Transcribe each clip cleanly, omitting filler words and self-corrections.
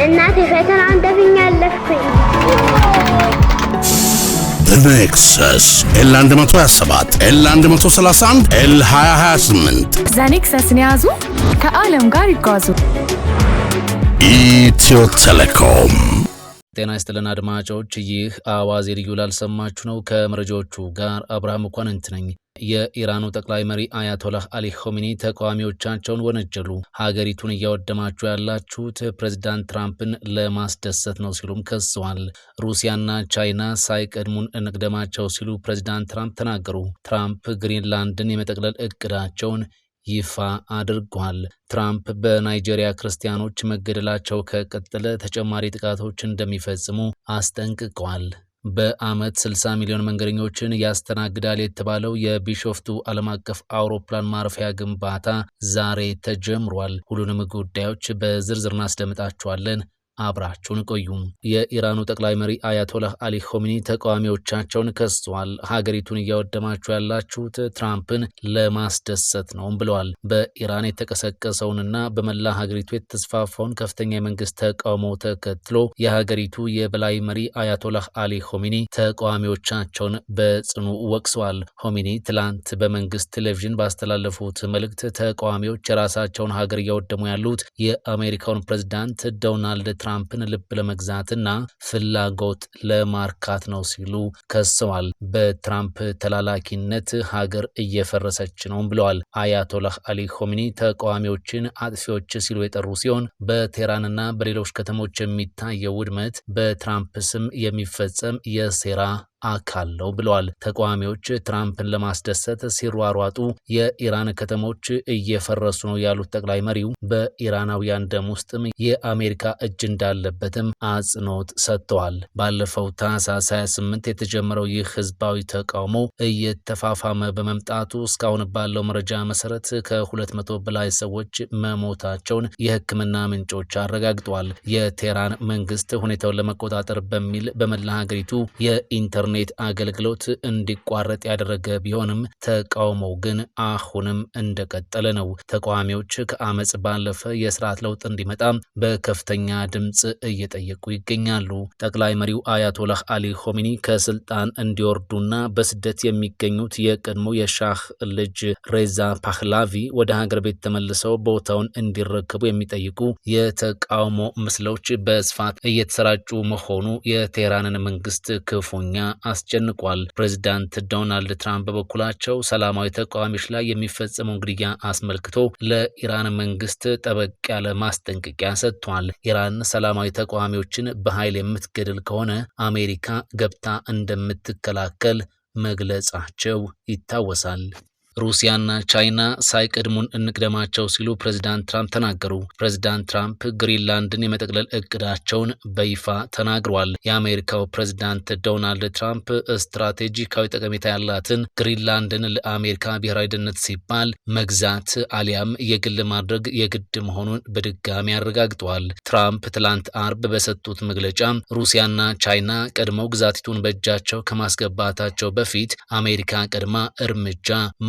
እናቴ ፈተናውን ደፍኛ አለፍኩኝ። ኔክሰስ ኤል127 ኤል131 ኤል2028 ዛኔክሰስን ያዙ፣ ከዓለም ጋር ይጓዙ። ኢትዮ ቴሌኮም። ጤና ይስጥልን አድማጮች፣ ይህ አዋዜ ልዩ ላልሰማችሁ ነው። ከመረጃዎቹ ጋር አብርሃም እንኳንንት ነኝ። የኢራኑ ጠቅላይ መሪ አያቶላህ አሊ ኻሜኒ ተቃዋሚዎቻቸውን ወነጀሉ። ሀገሪቱን እያወደማችሁ ያላችሁት ፕሬዝዳንት ትራምፕን ለማስደሰት ነው ሲሉም ከሰዋል። ሩሲያና ቻይና ሳይቀድሙን እንቅደማቸው ሲሉ ፕሬዝዳንት ትራምፕ ተናገሩ። ትራምፕ ግሪንላንድን የመጠቅለል እቅዳቸውን ይፋ አድርጓል። ትራምፕ በናይጄሪያ ክርስቲያኖች መገደላቸው ከቀጠለ ተጨማሪ ጥቃቶች እንደሚፈጽሙ አስጠንቅቀዋል። በአመት 60 ሚሊዮን መንገደኞችን ያስተናግዳል የተባለው የቢሾፍቱ ዓለም አቀፍ አውሮፕላን ማረፊያ ግንባታ ዛሬ ተጀምሯል። ሁሉንም ጉዳዮች በዝርዝር እናስደምጣችኋለን። አብራችሁን ቆዩ። የኢራኑ ጠቅላይ መሪ አያቶላህ አሊ ኻሜኒ ተቃዋሚዎቻቸውን ከሰዋል። ሀገሪቱን እያወደማችሁ ያላችሁት ትራምፕን ለማስደሰት ነው ብለዋል። በኢራን የተቀሰቀሰውንና በመላ ሀገሪቱ የተስፋፋውን ከፍተኛ የመንግስት ተቃውሞ ተከትሎ የሀገሪቱ የበላይ መሪ አያቶላህ አሊ ኻሜኒ ተቃዋሚዎቻቸውን በጽኑ ወቅሰዋል። ኻሜኒ ትላንት በመንግስት ቴሌቪዥን ባስተላለፉት መልእክት ተቃዋሚዎች የራሳቸውን ሀገር እያወደሙ ያሉት የአሜሪካውን ፕሬዝዳንት ዶናልድ ትራምፕን ልብ ለመግዛትና ፍላጎት ለማርካት ነው ሲሉ ከሰዋል። በትራምፕ ተላላኪነት ሀገር እየፈረሰች ነው ብለዋል። አያቶላህ አሊ ኻሜኒ ተቃዋሚዎችን አጥፊዎች ሲሉ የጠሩ ሲሆን በቴህራንና በሌሎች ከተሞች የሚታየው ውድመት በትራምፕ ስም የሚፈጸም የሴራ አካል ነው ብለዋል። ተቃዋሚዎች ትራምፕን ለማስደሰት ሲሯሯጡ የኢራን ከተሞች እየፈረሱ ነው ያሉት ጠቅላይ መሪው በኢራናውያን ደም ውስጥም የአሜሪካ እጅ እንዳለበትም አጽንኦት ሰጥተዋል። ባለፈው ታህሳስ 28 የተጀመረው ይህ ህዝባዊ ተቃውሞ እየተፋፋመ በመምጣቱ እስካሁን ባለው መረጃ መሰረት ከ200 በላይ ሰዎች መሞታቸውን የሕክምና ምንጮች አረጋግጠዋል። የቴህራን መንግስት ሁኔታውን ለመቆጣጠር በሚል በመላ ሀገሪቱ የኢንተርኔት አገልግሎት እንዲቋረጥ ያደረገ ቢሆንም ተቃውሞው ግን አሁንም እንደቀጠለ ነው። ተቃዋሚዎች ከአመጽ ባለፈ የስርዓት ለውጥ እንዲመጣ በከፍተኛ ድምጽ እየጠየቁ ይገኛሉ። ጠቅላይ መሪው አያቶላህ አሊ ኻሜኒ ከስልጣን እንዲወርዱና በስደት የሚገኙት የቀድሞ የሻህ ልጅ ሬዛ ፓህላቪ ወደ ሀገር ቤት ተመልሰው ቦታውን እንዲረከቡ የሚጠይቁ የተቃውሞ ምስሎች በስፋት እየተሰራጩ መሆኑ የቴህራንን መንግስት ክፉኛ አስጨንቋል። ፕሬዝዳንት ዶናልድ ትራምፕ በበኩላቸው ሰላማዊ ተቃዋሚዎች ላይ የሚፈጸመውን ግድያ አስመልክቶ ለኢራን መንግስት ጠበቅ ያለ ማስጠንቀቂያ ሰጥቷል። ኢራን ሰላማዊ ተቃዋሚዎችን በኃይል የምትገድል ከሆነ አሜሪካ ገብታ እንደምትከላከል መግለጻቸው ይታወሳል። ሩሲያና ቻይና ሳይቀድሙን እንቅደማቸው ሲሉ ፕሬዝዳንት ትራምፕ ተናገሩ። ፕሬዝዳንት ትራምፕ ግሪንላንድን የመጠቅለል እቅዳቸውን በይፋ ተናግረዋል። የአሜሪካው ፕሬዝዳንት ዶናልድ ትራምፕ ስትራቴጂካዊ ጠቀሜታ ያላትን ግሪንላንድን ለአሜሪካ ብሔራዊ ደህንነት ሲባል መግዛት አሊያም የግል ማድረግ የግድ መሆኑን በድጋሚ አረጋግጠዋል። ትራምፕ ትላንት አርብ በሰጡት መግለጫ ሩሲያና ቻይና ቀድመው ግዛቲቱን በእጃቸው ከማስገባታቸው በፊት አሜሪካ ቀድማ እርምጃ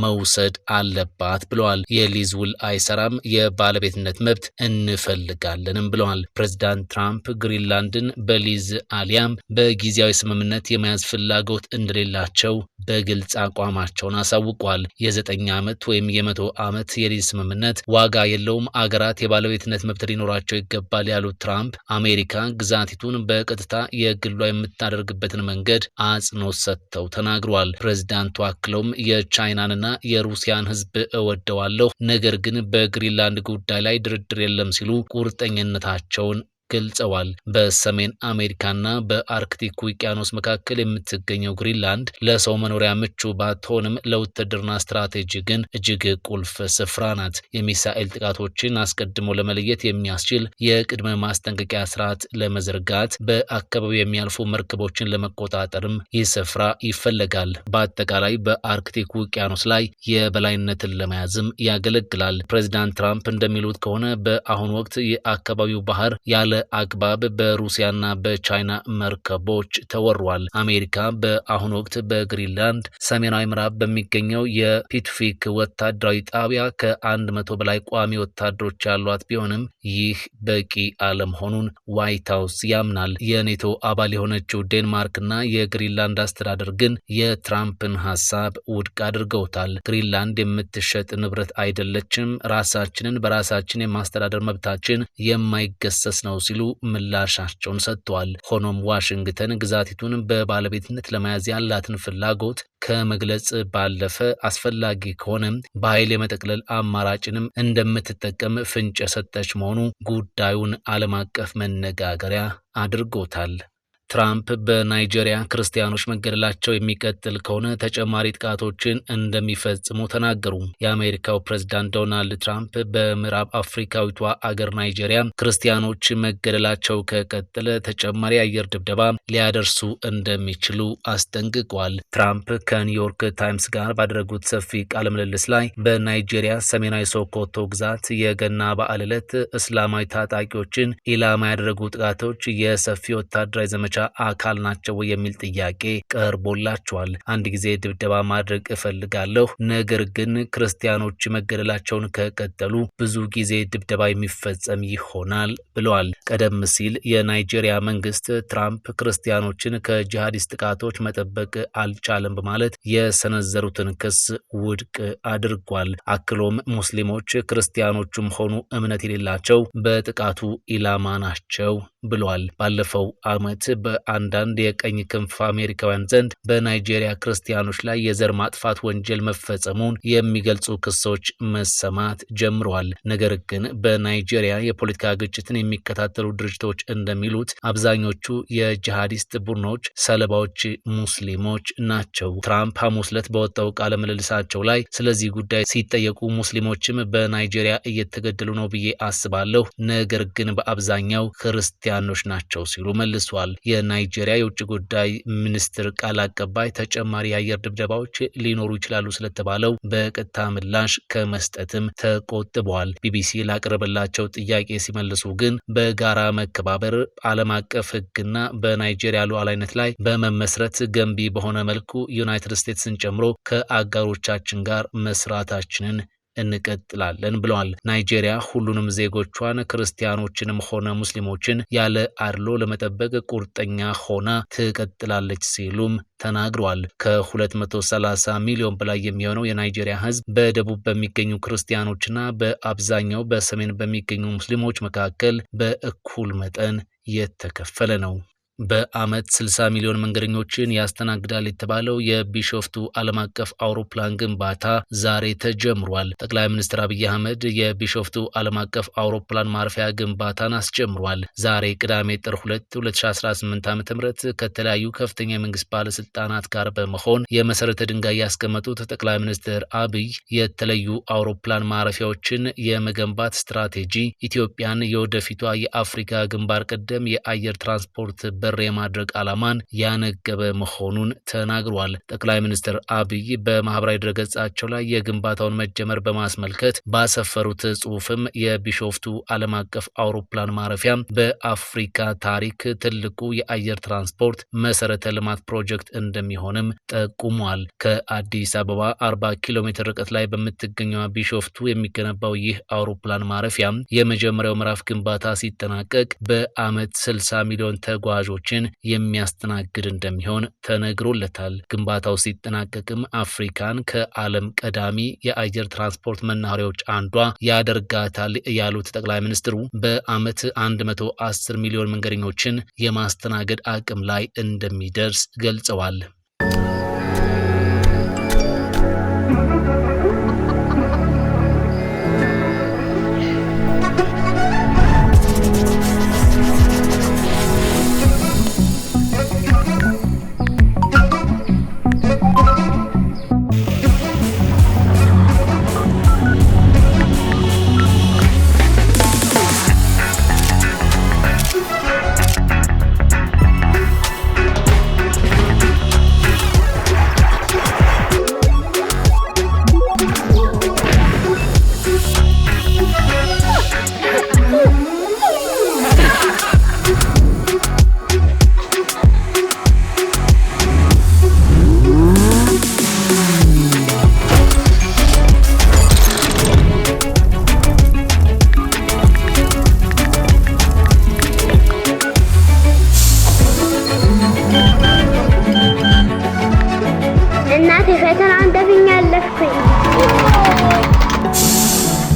መውሰድ አለባት ብለዋል። የሊዝ ውል አይሰራም፣ የባለቤትነት መብት እንፈልጋለንም ብለዋል። ፕሬዝዳንት ትራምፕ ግሪንላንድን በሊዝ አሊያም በጊዜያዊ ስምምነት የመያዝ ፍላጎት እንደሌላቸው በግልጽ አቋማቸውን አሳውቋል። የ9 ዓመት ወይም የ100 ዓመት የሊዝ ስምምነት ዋጋ የለውም፣ አገራት የባለቤትነት መብት ሊኖራቸው ይገባል ያሉት ትራምፕ አሜሪካ ግዛቲቱን በቀጥታ የግሏ የምታደርግበትን መንገድ አጽንኦት ሰጥተው ተናግረዋል። ፕሬዝዳንቱ አክለውም የቻይናንና የሩሲያን ሕዝብ እወደዋለሁ፣ ነገር ግን በግሪንላንድ ጉዳይ ላይ ድርድር የለም ሲሉ ቁርጠኝነታቸውን ገልጸዋል። በሰሜን አሜሪካና በአርክቲክ ውቅያኖስ መካከል የምትገኘው ግሪንላንድ ለሰው መኖሪያ ምቹ ባትሆንም ለውትድርና ስትራቴጂ ግን እጅግ ቁልፍ ስፍራ ናት። የሚሳኤል ጥቃቶችን አስቀድሞ ለመለየት የሚያስችል የቅድመ ማስጠንቀቂያ ስርዓት ለመዘርጋት በአካባቢው የሚያልፉ መርከቦችን ለመቆጣጠርም ይህ ስፍራ ይፈለጋል። በአጠቃላይ በአርክቲክ ውቅያኖስ ላይ የበላይነትን ለመያዝም ያገለግላል። ፕሬዚዳንት ትራምፕ እንደሚሉት ከሆነ በአሁኑ ወቅት የአካባቢው ባህር ያለ አለአግባብ በሩሲያና በቻይና መርከቦች ተወሯል። አሜሪካ በአሁኑ ወቅት በግሪንላንድ ሰሜናዊ ምዕራብ በሚገኘው የፒትፊክ ወታደራዊ ጣቢያ ከ100 በላይ ቋሚ ወታደሮች ያሏት ቢሆንም ይህ በቂ አለመሆኑን ዋይት ሀውስ ያምናል። የኔቶ አባል የሆነችው ዴንማርክና የግሪንላንድ አስተዳደር ግን የትራምፕን ሀሳብ ውድቅ አድርገውታል። ግሪንላንድ የምትሸጥ ንብረት አይደለችም፣ ራሳችንን በራሳችን የማስተዳደር መብታችን የማይገሰስ ነው ሲሉ ምላሻቸውን ሰጥተዋል። ሆኖም ዋሽንግተን ግዛቲቱን በባለቤትነት ለመያዝ ያላትን ፍላጎት ከመግለጽ ባለፈ አስፈላጊ ከሆነም በኃይል የመጠቅለል አማራጭንም እንደምትጠቀም ፍንጭ የሰጠች መሆኑ ጉዳዩን ዓለም አቀፍ መነጋገሪያ አድርጎታል። ትራምፕ በናይጄሪያ ክርስቲያኖች መገደላቸው የሚቀጥል ከሆነ ተጨማሪ ጥቃቶችን እንደሚፈጽሙ ተናገሩ። የአሜሪካው ፕሬዝዳንት ዶናልድ ትራምፕ በምዕራብ አፍሪካዊቷ አገር ናይጄሪያ ክርስቲያኖች መገደላቸው ከቀጠለ ተጨማሪ አየር ድብደባ ሊያደርሱ እንደሚችሉ አስጠንቅቋል። ትራምፕ ከኒውዮርክ ታይምስ ጋር ባደረጉት ሰፊ ቃለ ምልልስ ላይ በናይጄሪያ ሰሜናዊ ሶኮቶ ግዛት የገና በዓል ዕለት እስላማዊ ታጣቂዎችን ኢላማ ያደረጉ ጥቃቶች የሰፊ ወታደራዊ ዘመቻ አካል ናቸው የሚል ጥያቄ ቀርቦላቸዋል። አንድ ጊዜ ድብደባ ማድረግ እፈልጋለሁ፣ ነገር ግን ክርስቲያኖች መገደላቸውን ከቀጠሉ ብዙ ጊዜ ድብደባ የሚፈጸም ይሆናል ብለዋል። ቀደም ሲል የናይጄሪያ መንግስት ትራምፕ ክርስቲያኖችን ከጂሃዲስት ጥቃቶች መጠበቅ አልቻለም በማለት የሰነዘሩትን ክስ ውድቅ አድርጓል። አክሎም ሙስሊሞች ክርስቲያኖቹም ሆኑ እምነት የሌላቸው በጥቃቱ ኢላማ ናቸው ብለዋል። ባለፈው ዓመት በአንዳንድ የቀኝ ክንፍ አሜሪካውያን ዘንድ በናይጄሪያ ክርስቲያኖች ላይ የዘር ማጥፋት ወንጀል መፈጸሙን የሚገልጹ ክሶች መሰማት ጀምረዋል። ነገር ግን በናይጄሪያ የፖለቲካ ግጭትን የሚከታተሉ ድርጅቶች እንደሚሉት አብዛኞቹ የጂሃዲስት ቡድኖች ሰለባዎች ሙስሊሞች ናቸው። ትራምፕ ሐሙስ ዕለት በወጣው ቃለ ምልልሳቸው ላይ ስለዚህ ጉዳይ ሲጠየቁ ሙስሊሞችም በናይጄሪያ እየተገደሉ ነው ብዬ አስባለሁ፣ ነገር ግን በአብዛኛው ክርስቲያኖች ናቸው ሲሉ መልሷል። የናይጄሪያ የውጭ ጉዳይ ሚኒስትር ቃል አቀባይ ተጨማሪ የአየር ድብደባዎች ሊኖሩ ይችላሉ ስለተባለው በቀጥታ ምላሽ ከመስጠትም ተቆጥበዋል። ቢቢሲ ላቀረበላቸው ጥያቄ ሲመልሱ ግን በጋራ መከባበር፣ ዓለም አቀፍ ሕግና በናይጄሪያ ሉዓላዊነት ላይ በመመስረት ገንቢ በሆነ መልኩ ዩናይትድ ስቴትስን ጨምሮ ከአጋሮቻችን ጋር መስራታችንን እንቀጥላለን ብለዋል። ናይጄሪያ ሁሉንም ዜጎቿን ክርስቲያኖችንም ሆነ ሙስሊሞችን ያለ አድሎ ለመጠበቅ ቁርጠኛ ሆና ትቀጥላለች ሲሉም ተናግረዋል። ከ230 ሚሊዮን በላይ የሚሆነው የናይጄሪያ ሕዝብ በደቡብ በሚገኙ ክርስቲያኖችና በአብዛኛው በሰሜን በሚገኙ ሙስሊሞች መካከል በእኩል መጠን የተከፈለ ነው። በአመት 60 ሚሊዮን መንገደኞችን ያስተናግዳል የተባለው የቢሾፍቱ ዓለም አቀፍ አውሮፕላን ግንባታ ዛሬ ተጀምሯል። ጠቅላይ ሚኒስትር አብይ አህመድ የቢሾፍቱ ዓለም አቀፍ አውሮፕላን ማረፊያ ግንባታን አስጀምሯል። ዛሬ ቅዳሜ ጥር 2 2018 ዓ.ም ከተለያዩ ከፍተኛ የመንግስት ባለስልጣናት ጋር በመሆን የመሰረተ ድንጋይ ያስቀመጡት ጠቅላይ ሚኒስትር አብይ የተለዩ አውሮፕላን ማረፊያዎችን የመገንባት ስትራቴጂ ኢትዮጵያን የወደፊቷ የአፍሪካ ግንባር ቀደም የአየር ትራንስፖርት በር የማድረግ ዓላማን ያነገበ መሆኑን ተናግሯል። ጠቅላይ ሚኒስትር አብይ በማህበራዊ ድረገጻቸው ላይ የግንባታውን መጀመር በማስመልከት ባሰፈሩት ጽሑፍም የቢሾፍቱ ዓለም አቀፍ አውሮፕላን ማረፊያ በአፍሪካ ታሪክ ትልቁ የአየር ትራንስፖርት መሰረተ ልማት ፕሮጀክት እንደሚሆንም ጠቁሟል። ከአዲስ አበባ 40 ኪሎ ሜትር ርቀት ላይ በምትገኘው ቢሾፍቱ የሚገነባው ይህ አውሮፕላን ማረፊያ የመጀመሪያው ምዕራፍ ግንባታ ሲጠናቀቅ በአመት 60 ሚሊዮን ተጓዦችን የሚያስተናግድ እንደሚሆን ተነግሮለታል። ግንባታው ሲጠናቀቅም አፍሪካን ከዓለም ቀዳሚ የአየር ትራንስፖርት መናኸሪያዎች አንዷ ያደርጋታል ያሉት ጠቅላይ ሚኒስትሩ በአመት 110 ሚሊዮን መንገደኞችን የማስተናገድ አቅም ላይ እንደሚደርስ ገልጸዋል።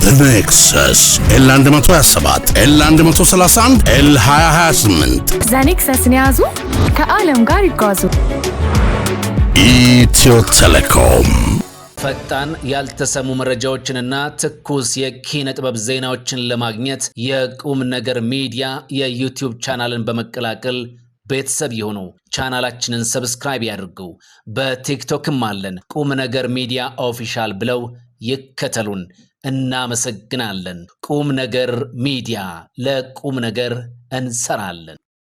በኔክሰስ ኤል127 ኤል131 ኤል2028 ዘኔክሰስን ያዙ ከዓለም ጋር ይጓዙ። ኢትዮ ቴሌኮም ፈጣን ያልተሰሙ መረጃዎችንና ትኩስ የኪነ ጥበብ ዜናዎችን ለማግኘት የቁም ነገር ሚዲያ የዩቲዩብ ቻናልን በመቀላቀል ቤተሰብ ይሁኑ። ቻናላችንን ሰብስክራይብ ያድርጉ። በቲክቶክም አለን። ቁም ነገር ሚዲያ ኦፊሻል ብለው ይከተሉን። እናመሰግናለን። ቁም ነገር ሚዲያ ለቁም ነገር እንሰራለን።